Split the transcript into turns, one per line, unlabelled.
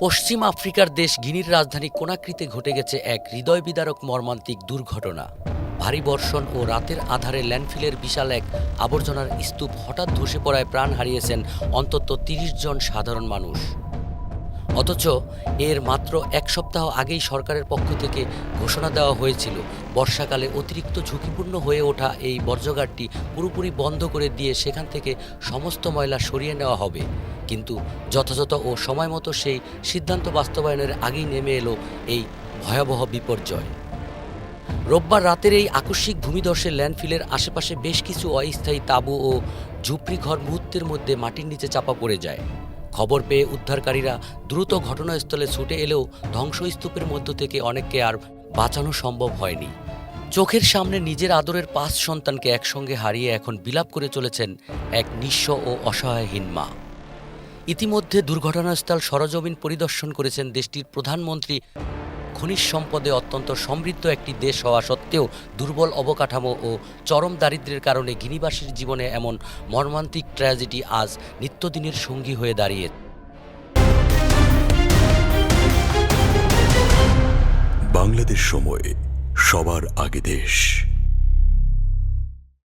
পশ্চিম আফ্রিকার দেশ গিনির রাজধানী কোনাক্রিতে ঘটে গেছে এক হৃদয় বিদারক মর্মান্তিক দুর্ঘটনা। ভারী বর্ষণ ও রাতের আধারে ল্যান্ডফিলের বিশাল এক আবর্জনার স্তূপ হঠাৎ ধসে পড়ায় প্রাণ হারিয়েছেন অন্তত ৩০ জন সাধারণ মানুষ। অথচ এর মাত্র এক সপ্তাহ আগেই সরকারের পক্ষ থেকে ঘোষণা দেওয়া হয়েছিল বর্ষাকালে অতিরিক্ত ঝুঁকিপূর্ণ হয়ে ওঠা এই বর্জ্যঘাটটি পুরোপুরি বন্ধ করে দিয়ে সেখান থেকে সমস্ত ময়লা সরিয়ে নেওয়া হবে। কিন্তু যথাযথ ও সময়মতো সেই সিদ্ধান্ত বাস্তবায়নের আগেই নেমে এলো এই ভয়াবহ বিপর্যয়। রোববার রাতের এই আকস্মিক ভূমিধসে ল্যান্ডফিলের আশেপাশে বেশ কিছু অস্থায়ী তাঁবু ও ঝুপড়ি ঘর মুহূর্তের মধ্যে মাটির নিচে চাপা পড়ে যায়। খবর পেয়ে উদ্ধারকারীরা দ্রুত ঘটনাস্থলে ছুটে এলেও ধ্বংসস্তূপের মধ্য থেকে অনেককে আর বাঁচানো সম্ভব হয়নি। চোখের সামনে নিজের আদরের ৫ সন্তানকে একসঙ্গে হারিয়ে এখন বিলাপ করে চলেছেন এক নিঃস্ব ও অসহায়হীন মা। ইতিমধ্যে দুর্ঘটনাস্থল সরজমিন পরিদর্শন করেছেন দেশটির প্রধানমন্ত্রী। খনিজ সম্পদে অত্যন্ত সমৃদ্ধ একটি দেশ হওয়া সত্ত্বেও দুর্বল অবকাঠামো ও চরম দারিদ্র্যের কারণে গিনিবাসীর জীবনে এমন মর্মান্তিক ট্র্যাজেডি আজ নিত্যদিনের সঙ্গী হয়ে দাঁড়িয়ে।
বাংলাদেশ সময় সবার আগে দেশ।